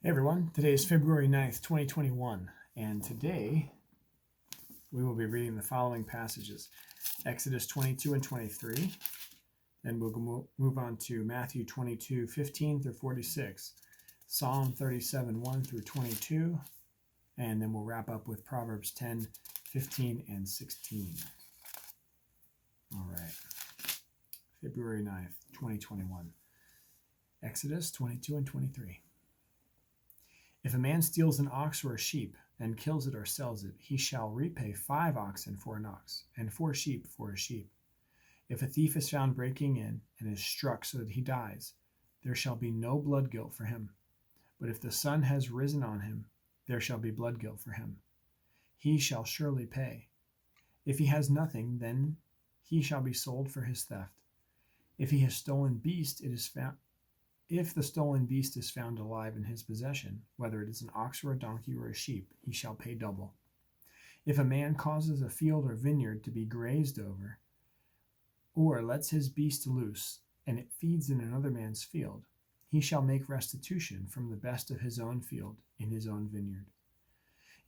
Hey everyone, today is February 9th, 2021, and today we will be reading the following passages: Exodus 22 and 23, then we'll move on to Matthew 22, 15 through 46, Psalm 37, 1 through 22, and then we'll wrap up with Proverbs 10, 15, and 16. All right, February 9th, 2021, Exodus 22 and 23. If a man steals an ox or a sheep, and kills it or sells it, he shall repay 5 oxen for an ox, and 4 sheep for a sheep. If a thief is found breaking in, and is struck so that he dies, there shall be no blood guilt for him. But if the sun has risen on him, there shall be blood guilt for him. He shall surely pay. If he has nothing, then he shall be sold for his theft. If he has stolen beast, If the stolen beast is found alive in his possession, whether it is an ox or a donkey or a sheep, he shall pay double. If a man causes a field or vineyard to be grazed over, or lets his beast loose, and it feeds in another man's field, he shall make restitution from the best of his own field in his own vineyard.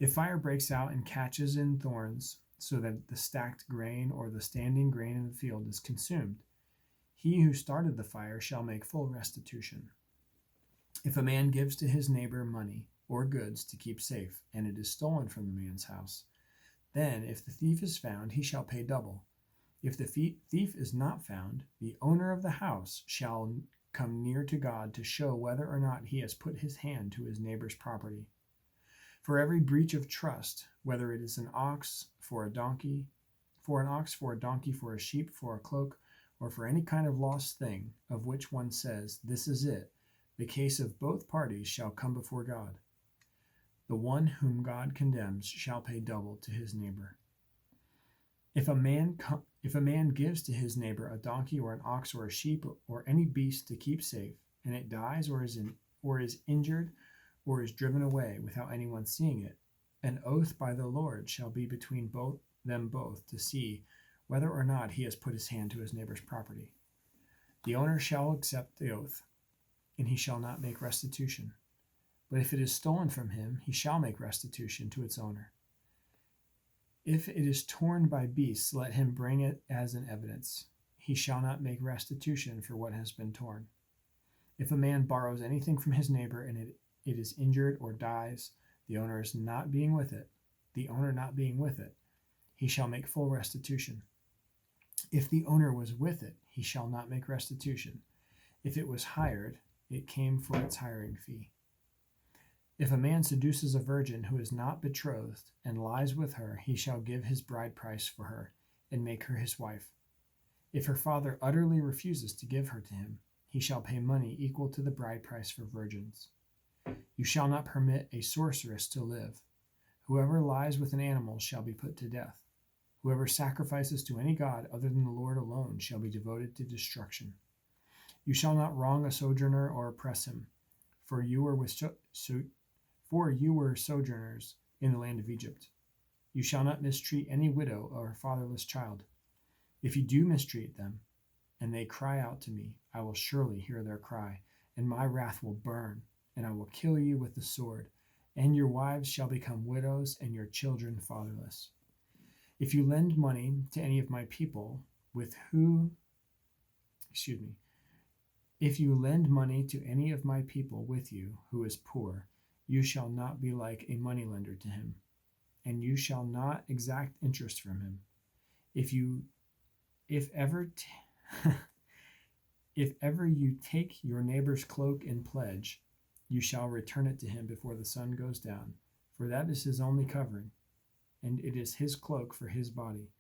If fire breaks out and catches in thorns, so that the stacked grain or the standing grain in the field is consumed, he who started the fire shall make full restitution. If a man gives to his neighbor money or goods to keep safe, and it is stolen from the man's house, then if the thief is found, he shall pay double. If the thief is not found, the owner of the house shall come near to God to show whether or not he has put his hand to his neighbor's property. For every breach of trust, whether it is an ox for a donkey, for a donkey, for a sheep, for a cloak, or for any kind of lost thing, of which one says, "This is it," the case of both parties shall come before God. The one whom God condemns shall pay double to his neighbor. If a man gives to his neighbor a donkey or an ox or a sheep or any beast to keep safe, and it dies or is injured or is driven away without anyone seeing it, an oath by the Lord shall be between them both to see whether or not he has put his hand to his neighbor's property. The owner shall accept the oath, and he shall not make restitution. But if it is stolen from him, he shall make restitution to its owner. If it is torn by beasts, let him bring it as an evidence. He shall not make restitution for what has been torn. If a man borrows anything from his neighbor and it is injured or dies, the owner not being with it, he shall make full restitution. If the owner was with it, he shall not make restitution. If it was hired, it came for its hiring fee. If a man seduces a virgin who is not betrothed and lies with her, he shall give his bride price for her and make her his wife. If her father utterly refuses to give her to him, he shall pay money equal to the bride price for virgins. You shall not permit a sorceress to live. Whoever lies with an animal shall be put to death. Whoever sacrifices to any god other than the Lord alone shall be devoted to destruction. You shall not wrong a sojourner or oppress him, for you were sojourners in the land of Egypt. You shall not mistreat any widow or fatherless child. If you do mistreat them, and they cry out to me, I will surely hear their cry, and my wrath will burn, and I will kill you with the sword, and your wives shall become widows, and your children fatherless. If you lend money to any of my people with you who is poor, you shall not be like a moneylender to him, and you shall not exact interest from him. If ever you take your neighbor's cloak in pledge, you shall return it to him before the sun goes down, for that is his only covering, and it is his cloak for his body.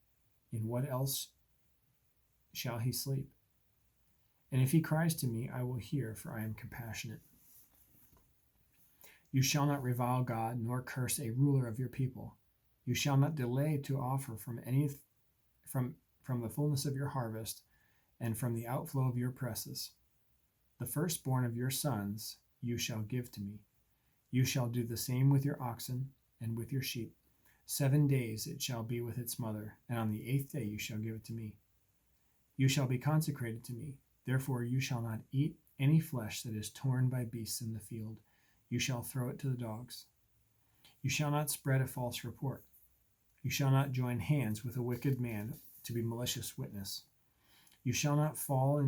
In what else shall he sleep? And if he cries to me, I will hear, for I am compassionate. You shall not revile God, nor curse a ruler of your people. You shall not delay to offer from the fullness of your harvest, and from the outflow of your presses. The firstborn of your sons you shall give to me. You shall do the same with your oxen and with your sheep. 7 days it shall be with its mother, and on the 8th day you shall give it to me. You shall be consecrated to me. Therefore you shall not eat any flesh that is torn by beasts in the field. you shall throw it to the dogs. You shall not spread a false report. You shall not join hands with a wicked man to be malicious witness. You shall not fall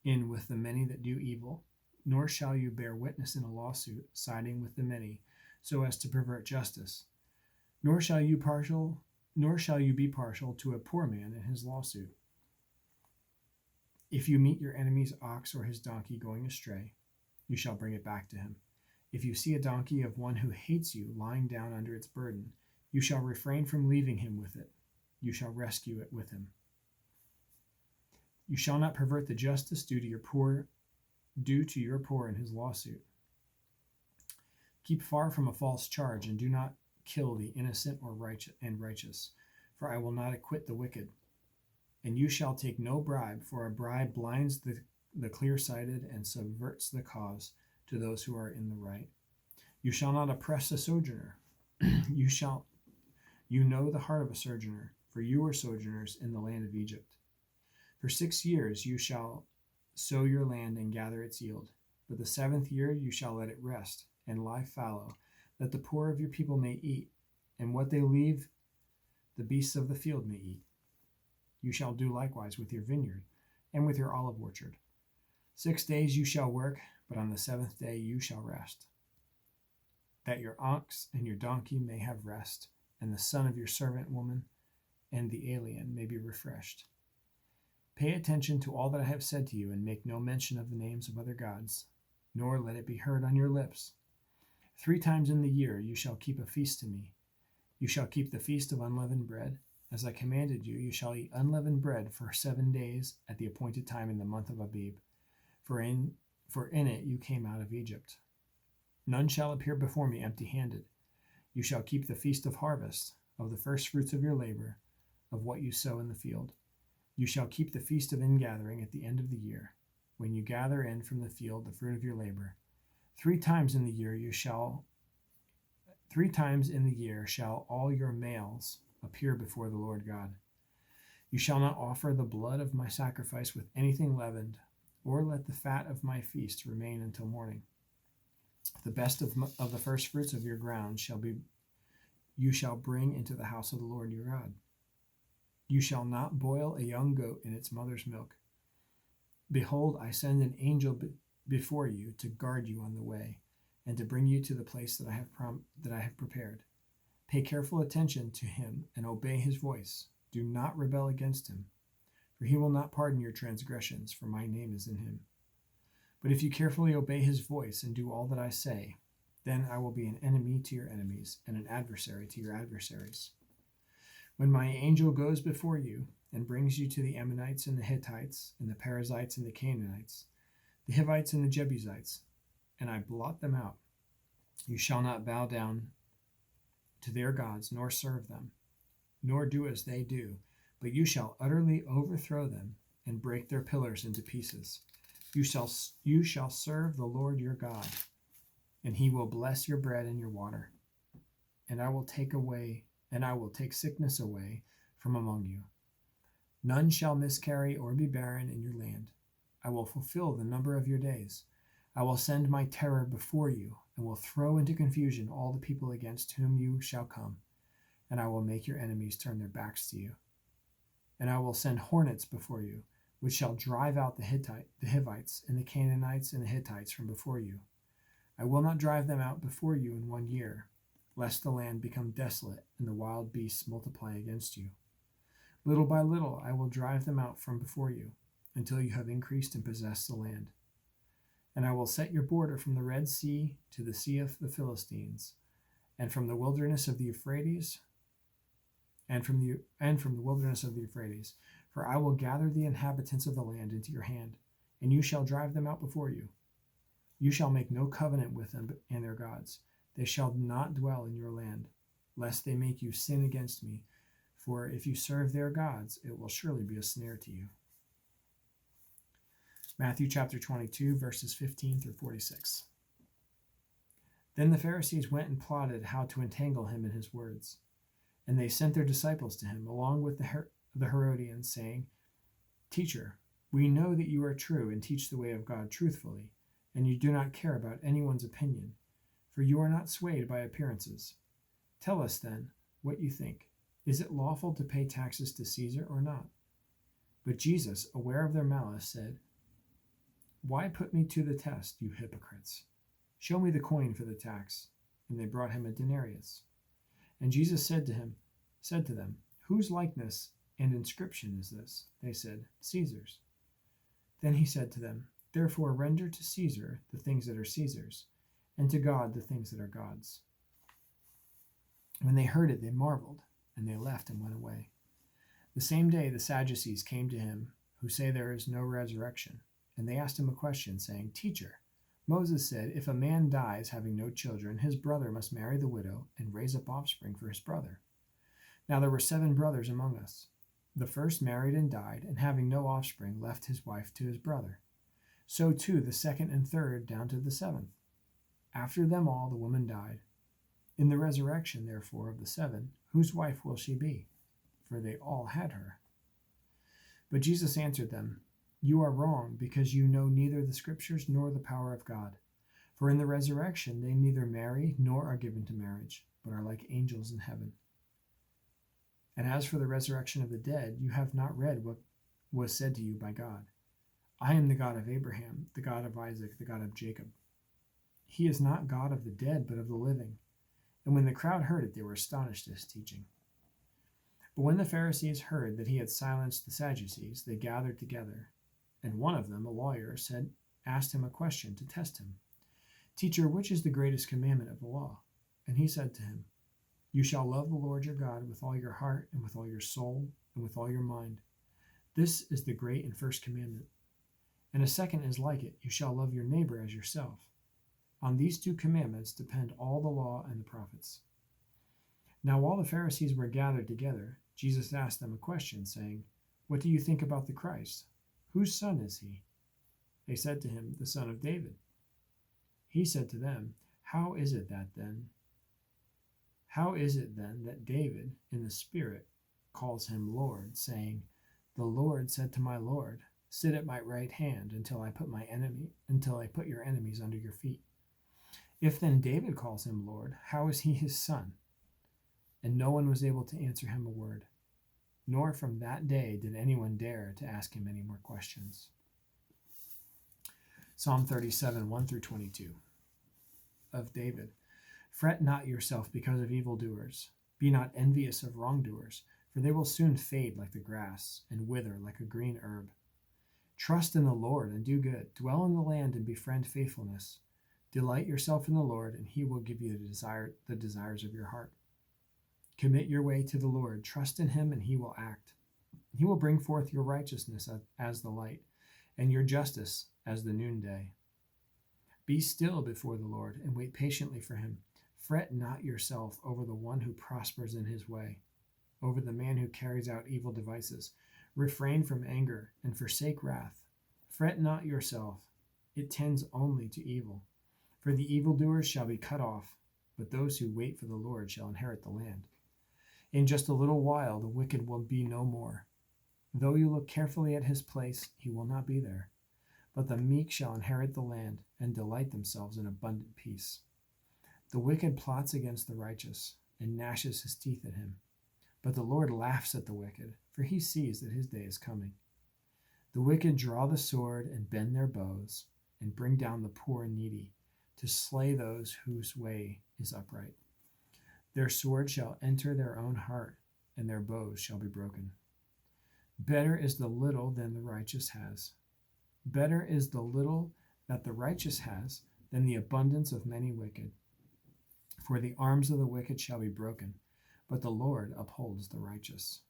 in with the many that do evil, nor shall you bear witness in a lawsuit, siding with the many, so as to pervert justice. Nor shall you be partial to a poor man in his lawsuit. If you meet your enemy's ox or his donkey going astray, you shall bring it back to him. If you see a donkey of one who hates you lying down under its burden, you shall refrain from leaving him with it. You shall rescue it with him. You shall not pervert the justice due to your poor in his lawsuit. Keep far from a false charge, and do not kill the innocent or righteous, for I will not acquit the wicked. And you shall take no bribe, for a bribe blinds the clear-sighted and subverts the cause to those who are in the right. You shall not oppress a sojourner. You know the heart of a sojourner, for you were sojourners in the land of Egypt. For 6 years you shall sow your land and gather its yield. But the 7th year you shall let it rest and lie fallow, that the poor of your people may eat, and what they leave the beasts of the field may eat. You shall do likewise with your vineyard and with your olive orchard. 6 days you shall work, but on the 7th day you shall rest, that your ox and your donkey may have rest, and the son of your servant woman and the alien may be refreshed. Pay attention to all that I have said to you, and make no mention of the names of other gods, nor let it be heard on your lips. 3 times in the year you shall keep a feast to me. You shall keep the feast of unleavened bread. As I commanded you, you shall eat unleavened bread for 7 days at the appointed time in the month of Abib, for in it you came out of Egypt. None shall appear before me empty-handed. You shall keep the feast of harvest, of the first fruits of your labor, of what you sow in the field. You shall keep the feast of ingathering at the end of the year, when you gather in from the field the fruit of your labor. 3 times in the year shall all your males appear before the Lord God. You shall not offer the blood of my sacrifice with anything leavened, or let the fat of my feast remain until morning. The best of the first fruits of your ground you shall bring into the house of the Lord your God. You shall not boil a young goat in its mother's milk. Behold, I send an angel before you to guard you on the way, and to bring you to the place that I have prepared. Pay careful attention to him and obey his voice. Do not rebel against him, for he will not pardon your transgressions, for my name is in him. But if you carefully obey his voice and do all that I say, then I will be an enemy to your enemies and an adversary to your adversaries. When my angel goes before you and brings you to the Ammonites and the Hittites and the Perizzites and the Canaanites, the Hivites and the Jebusites, and I blot them out, you shall not bow down to their gods, nor serve them, nor do as they do, but you shall utterly overthrow them and break their pillars into pieces. You shall serve the Lord your God, and he will bless your bread and your water. And I will take sickness away from among you. None shall miscarry or be barren in your land. I will fulfill the number of your days. I will send my terror before you, and will throw into confusion all the people against whom you shall come, and I will make your enemies turn their backs to you. And I will send hornets before you, which shall drive out the Hivites and the Canaanites and the Hittites from before you. I will not drive them out before you in 1 year, lest the land become desolate and the wild beasts multiply against you. Little by little I will drive them out from before you, until you have increased and possessed the land. And I will set your border from the Red Sea to the Sea of the Philistines, and from the wilderness of the Euphrates, for I will gather the inhabitants of the land into your hand, and you shall drive them out before you. You shall make no covenant with them and their gods. They shall not dwell in your land, lest they make you sin against me. For if you serve their gods, it will surely be a snare to you. Matthew chapter 22, verses 15 through 46. Then the Pharisees went and plotted how to entangle him in his words. And they sent their disciples to him, along with the Herodians, saying, Teacher, we know that you are true and teach the way of God truthfully, and you do not care about anyone's opinion, for you are not swayed by appearances. Tell us then what you think. Is it lawful to pay taxes to Caesar or not?" But Jesus, aware of their malice, said, "Why put me to the test, you hypocrites? Show me the coin for the tax." And they brought him a denarius. And Jesus said to them, "Whose likeness and inscription is this?" They said, "Caesar's." Then he said to them, "Therefore render to Caesar the things that are Caesar's, and to God the things that are God's." When they heard it, they marveled, and they left and went away. The same day the Sadducees came to him, who say there is no resurrection, and they asked him a question, saying, "Teacher, Moses said, if a man dies having no children, his brother must marry the widow and raise up offspring for his brother. Now there were 7 brothers among us. The first married and died, and having no offspring, left his wife to his brother. So too the second and third, down to the 7th. After them all the woman died. In the resurrection, therefore, of the 7, whose wife will she be? For they all had her." But Jesus answered them, "You are wrong, because you know neither the Scriptures nor the power of God. For in the resurrection they neither marry nor are given to marriage, but are like angels in heaven. And as for the resurrection of the dead, you have not read what was said to you by God. I am the God of Abraham, the God of Isaac, the God of Jacob. He is not God of the dead, but of the living." And when the crowd heard it, they were astonished at his teaching. But when the Pharisees heard that he had silenced the Sadducees, they gathered together. And one of them, a lawyer, asked him a question to test him. "Teacher, which is the greatest commandment of the law?" And he said to him, "You shall love the Lord your God with all your heart and with all your soul and with all your mind. This is the great and first commandment. And a second is like it. You shall love your neighbor as yourself. On these 2 commandments depend all the law and the prophets." Now while the Pharisees were gathered together, Jesus asked them a question, saying, "What do you think about the Christ? Whose son is he?" They said to him, "The son of David." He said to them, How is it then that David in the Spirit calls him Lord, saying, 'The Lord said to my Lord, sit at my right hand until I put your enemies under your feet?' If then David calls him Lord, how is he his son?" And no one was able to answer him a word. Nor from that day did anyone dare to ask him any more questions. Psalm 37, 1-22. Of David. "Fret not yourself because of evildoers. Be not envious of wrongdoers, for they will soon fade like the grass and wither like a green herb. Trust in the Lord and do good. Dwell in the land and befriend faithfulness. Delight yourself in the Lord, and he will give you the desires of your heart. Commit your way to the Lord. Trust in him, and he will act. He will bring forth your righteousness as the light, and your justice as the noonday. Be still before the Lord, and wait patiently for him. Fret not yourself over the one who prospers in his way, over the man who carries out evil devices. Refrain from anger, and forsake wrath. Fret not yourself. It tends only to evil. For the evildoers shall be cut off, but those who wait for the Lord shall inherit the land. In just a little while the wicked will be no more. Though you look carefully at his place, he will not be there. But the meek shall inherit the land and delight themselves in abundant peace. The wicked plots against the righteous and gnashes his teeth at him. But the Lord laughs at the wicked, for he sees that his day is coming. The wicked draw the sword and bend their bows and bring down the poor and needy, to slay those whose way is upright. Their sword shall enter their own heart, and their bows shall be broken. Better is the little than the righteous has. Better is the little that the righteous has than the abundance of many wicked. For the arms of the wicked shall be broken, but the Lord upholds the righteous.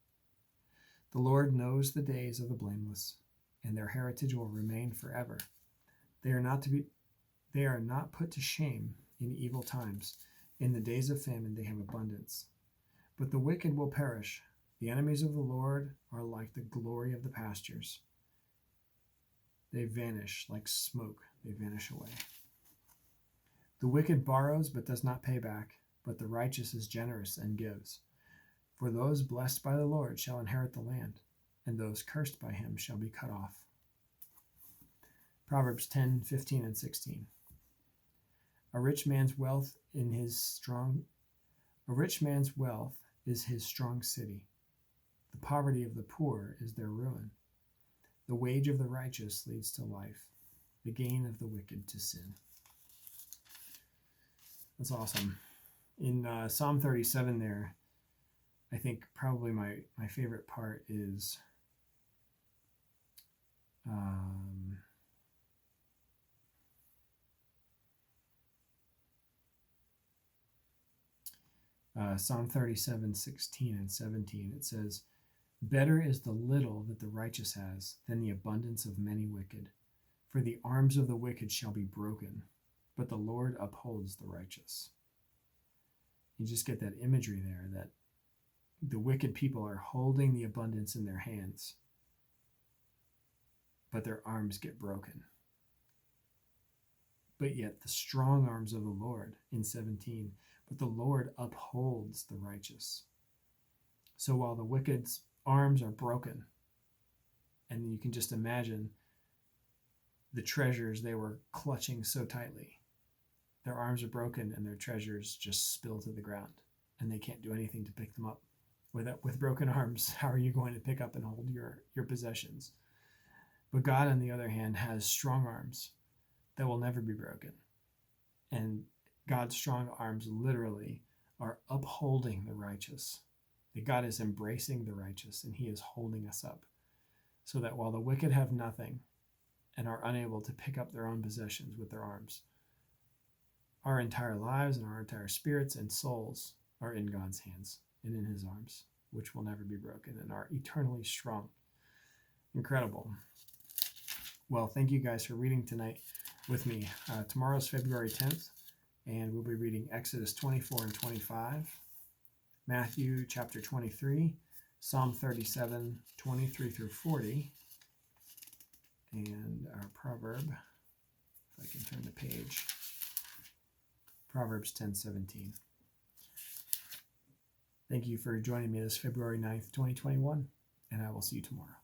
The Lord knows the days of the blameless, and their heritage will remain forever. They are not put to shame in evil times. In the days of famine they have abundance. But the wicked will perish. The enemies of the Lord are like the glory of the pastures. They vanish like smoke, they vanish away. The wicked borrows but does not pay back, but the righteous is generous and gives. For those blessed by the Lord shall inherit the land, and those cursed by him shall be cut off. Proverbs 10:15 and 16. A rich man's wealth is his strong city. The poverty of the poor is their ruin. The wage of the righteous leads to life, the gain of the wicked to sin. That's awesome. In Psalm 37 there, I think probably my favorite part is Psalm 37, 16 and 17. It says, "Better is the little that the righteous has than the abundance of many wicked. For the arms of the wicked shall be broken, but the Lord upholds the righteous." You just get that imagery there that the wicked people are holding the abundance in their hands, but their arms get broken. But yet the strong arms of the Lord, in 17, but the Lord upholds the righteous. So while the wicked's arms are broken, and you can just imagine the treasures they were clutching so tightly, their arms are broken and their treasures just spill to the ground, and they can't do anything to pick them up. With broken arms, how are you going to pick up and hold your possessions? But God, on the other hand, has strong arms that will never be broken. And God's strong arms literally are upholding the righteous. That God is embracing the righteous, and he is holding us up. So that while the wicked have nothing and are unable to pick up their own possessions with their arms, our entire lives and our entire spirits and souls are in God's hands and in his arms, which will never be broken and are eternally strong. Incredible. Well, thank you guys for reading tonight with me. Tomorrow's February 10th, and we'll be reading Exodus 24 and 25, Matthew chapter 23, Psalm 37, 23 through 40, and our proverb, if I can turn the page, Proverbs 10:17. Thank you for joining me this February 9th, 2021, and I will see you tomorrow.